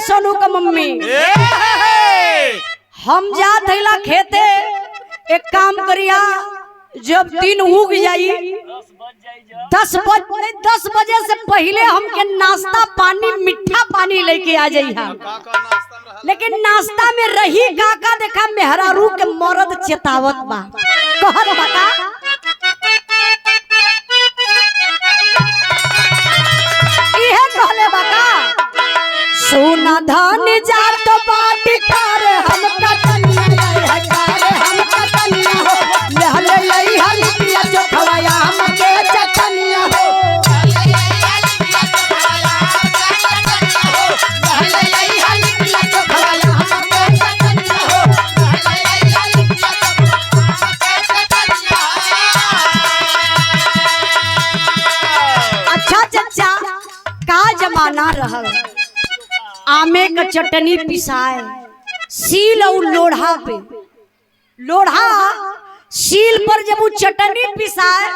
सोनू का मम्मी हम जात हैला खेते एक काम करिया जब दिन उग जाई 10 बजे से पहले हमके नाश्ता पानी मीठा पानी लेके आ जाई लेकिन नाश्ता में रही काका देखा मेहरारू के मर्द चेतावत बा कहत बता इहे कहले बता सोना धान जात बाट कर हम कटनिया है कर हम कटनिया हो लहले लई हलिया चोखवाया हम के चटनिया हो अच्छा चचा का जमाना रहल आमे का चटनी पिसाए सील और लोढ़ा पे लोढ़ा सील पर जब वो चटनी पिसाए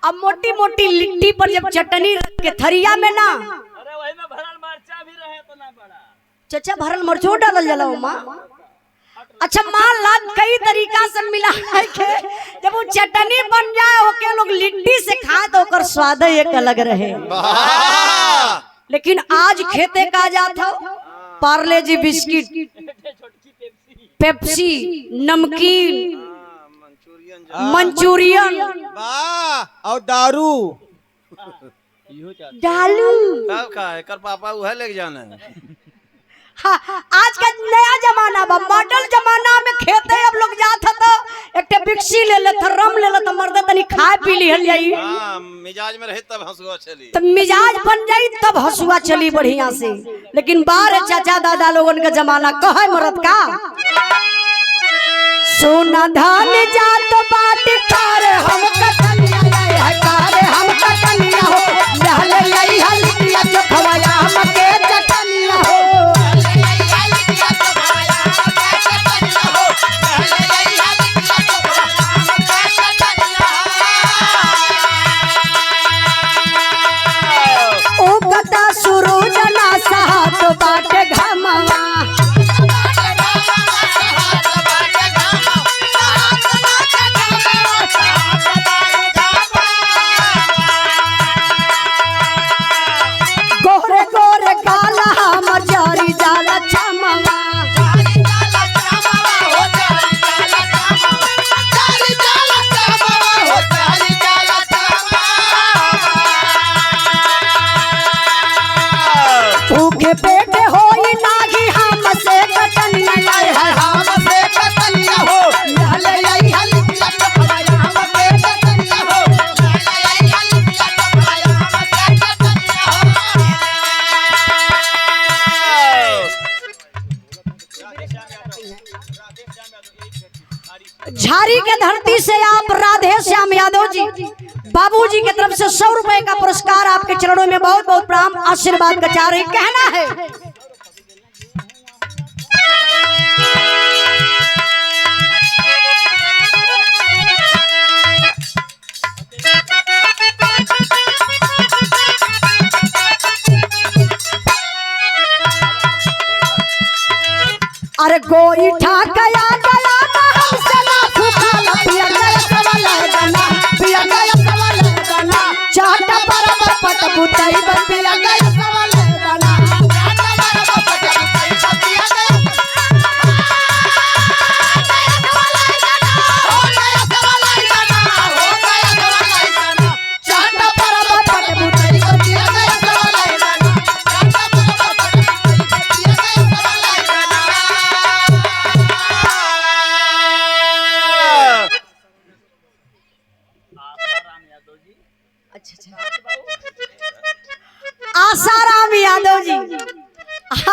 अब मोटी मोटी लिट्टी पर जब चटनी रख के थरिया में ना अरे वही में भरल मरचा भी रहे तो ना पड़ा चचा भरल मरचो डालल जाला माँ अच्छा मान ला कई तरीका से मिला के जब वो चटनी बन जाए ओके लोग लिट्टी से खाए तो ओकर स्वाद एक अलग रहे लेकिन आज खेते का जाता पार्ले जी बिस्किट पेप्सी नमकीन मंचूरियन और दारू डालू कर पापा वह लेके जाना हाँ, आज का नया जमाना बा मॉडल जमाना में खेते अब लोग जात तो एक बिक्सी ले ले रम ले ले तो मर्द तनी खाए पी लिहल जाई मिजाज में रहे तब हंसुआ चली तब मिजाज बन जाई तब हंसुआ चली बढ़िया से लेकिन बाहर चाचा दादा लोगन का जमाना कहे मर्द का सोना धान जात बाट कर हम कटनिया है कर हम कटनिया हो लहले लई हलिया चोखवाया हम के चटनिया हो बाटे घमवा गोरे गोरे काला हमर जारी जाला छमवा भूखे पेटे होई नागी हम से कटनिया है हम से कटनिया हो लहले लई हलिया चोखवाया हम के चटनिया हो लहले लई हलिया चोखवाया हम के चटनिया हो झारी के धरती से आप राधे श्याम यादव जी बाबूजी की तरफ से 100 रुपए का पुरस्कार आपके चरणों में बहुत बहुत प्रणाम आशीर्वाद का चाह रही कहना है अरे गोई ठाकया गया हमसे ना फूका पिया गया सवाल गाना पिया गया सवाल गाना चाट बराबर पट बुताई पिया गया सवाल गाना चाट बराबर पट बुताई पिया गया हो गया सवाल गाना हो गया सवाल गाना चाट बराबर पट बुताई पिया गया सवाल गाना चाट बराबर पट बुताई पिया गया सवाल गाना आसाराम यादव जी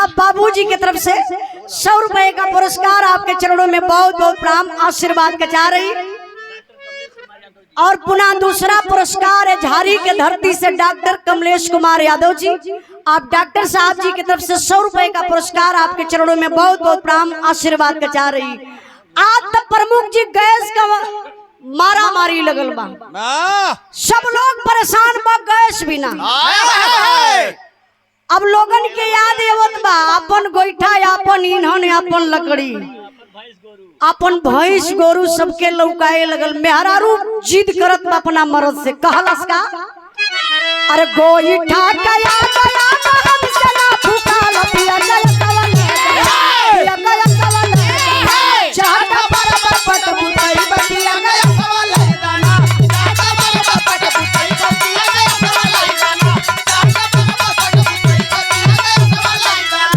आप बाबूजी की तरफ से 100 रुपए का पुरस्कार आपके चरणों में बहुत बहुत प्रणाम आशीर्वाद का चाह रही और पुनः दूसरा पुरस्कार है झारी के धरती से डॉक्टर कमलेश कुमार यादव जी आप डॉक्टर साहब जी की तरफ से 100 रुपए का पुरस्कार आपके चरणों में बहुत बहुत प्रणाम आशीर्वाद का चाह रही आज तक प्रमुख जी गैस का मारा मारी लगल बा सब लोग परेशान बा गैस बिना अब लोगन के याद आवत बा अपन गोईठा अपन ईंधन अपन लकड़ी अपन भैंस गोरू सबके लौकाए लगल। मेहरारू जिद करत बा अपना मर्द से, कहलस का अरे गोईठा कया कया हमसे ना फुकाल पिया गया सवाल पिया गया सवाल चाहता बराबर पट बुताई बतिया गया सवाल गाना चाहता बराबर पट बुताई बतिया गया सवाल गाना चाहता बराबर पट बुताई बतिया गया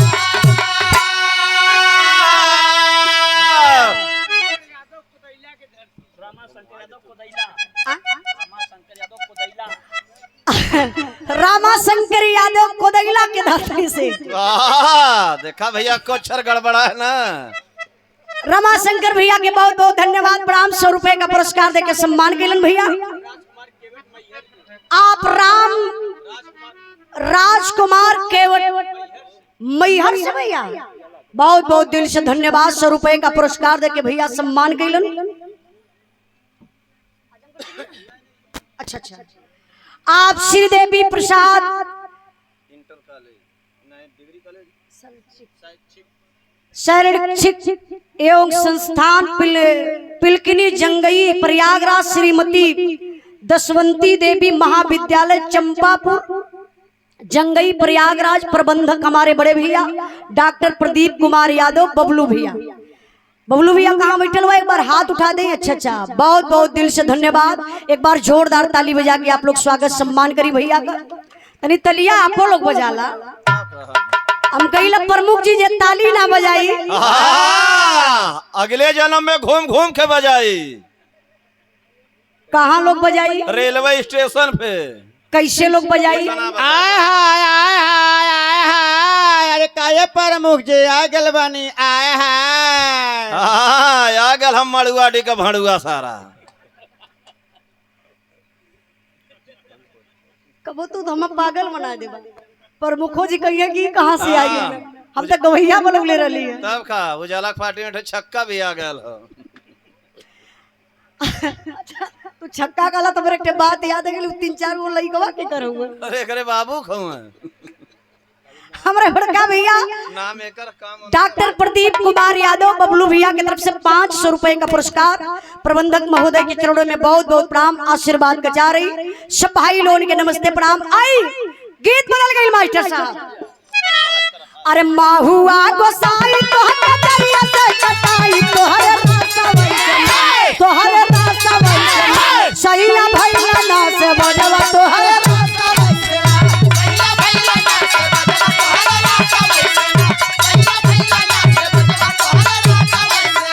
रामा शंकर यादव कोदैला के धरती से। देखा भैया कोच्छर गड़बड़ा है ना। रमा शंकर भैया के बहुत बहुत धन्यवाद, प्रणाम। 100 रुपए का पुरस्कार देके सम्मान केलन भैया। आप राजकुमार केवट मैहर से भैया बहुत बहुत दिल से धन्यवाद। 100 रुपए का पुरस्कार देके भैया सम्मान केलन। अच्छा अच्छा, आप श्रीदेवी प्रसाद इंटर कॉलेज नहीं डिग्री कॉलेज शैक्षिक एवं संस्थान पिलकिनी जंगई प्रयागराज श्रीमती दशवंती देवी महाविद्यालय चंपापुर जंगई प्रयागराज प्रबंधक हमारे बड़े भैया डॉक्टर प्रदीप कुमार यादव बबलू भैया। बबलू भैया कहाँ बैठल हुआ, एक बार हाथ उठा दें। अच्छा अच्छा, बहुत बहुत दिल से धन्यवाद। एक बार जोरदार ताली बजा के आप लोग स्वागत सम्मान करी भैया का। तनी तलिया आपो लोग बजाला, हम कही लग प्रमुख जी जे ताली ना बजाई अगले जन्म में घूम घूम के बजाई। कहाँ लोग बजाई? रेलवे स्टेशन पे। कैसे लोग बजाई? आय हाय आय हाय आय हाय, अरे काये प्रमुख जी आ गल बानी। आय हाय आ गल हम मड़ुआ डी का भड़ुआ सारा। कबो तू तो हम पागल बना दे। प्रमुखो जी कहिए कि कहाँ से आई है? हम तो गवैया बनवले रही है। तब का उजाला पार्टी में छक्का भी आ गया हो। तू छक्का काला तो मेरे बात याद है कि 3-4 गो लइकवा के करूंगा। अरे करे बाबू खौआ हमारे बड़का भैया नाम एकर काम डॉक्टर प्रदीप कुमार यादव बबलू भैया की तरफ से 500 रुपए का पुरस्कार। प्रबंधक महोदय के चरणों में बहुत बहुत प्रणाम, आशीर्वाद गजा रही। सब भाई लोगों के नमस्ते प्रणाम। आई गीत बदल गई मास्टर साहब। अरे माहुआ गोसाई तोहर दरिया से कटाई तोहर रास्ता वैसे तोहर रास्ता वैसे सैया भैया ना से बजवा तोहर रास्ता वैसे सैया भैया ना से बजवा तोहर रास्ता वैसे सैया भैया ना से बजवा तोहर रास्ता वैसे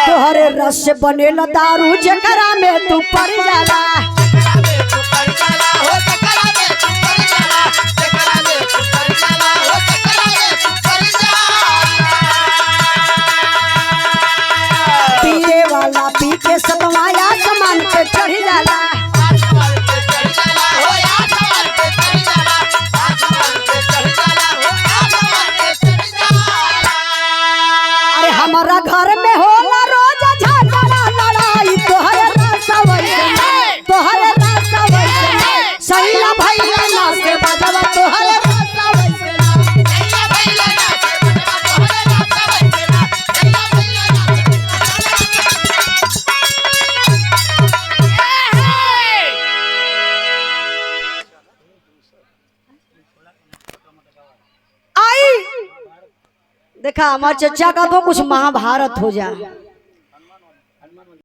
तोहरे रस से बनेला दारू जकरा में तू पड़ जाला पी के सतवाया समान पे चढ़ जाला। अरे हमारा घर में होला रोज झगड़ा लड़ाई तोहरे रास्ता वैसे तोहरे रास्ता वैसे सैया भैया ना से बजवा तोहरे रास्ता वैसे सैया भैया ना से बजवा तोहरे रास्ता वैसे सैया भैया देखा हमारे चचा का तो कुछ महाभारत हो जाए।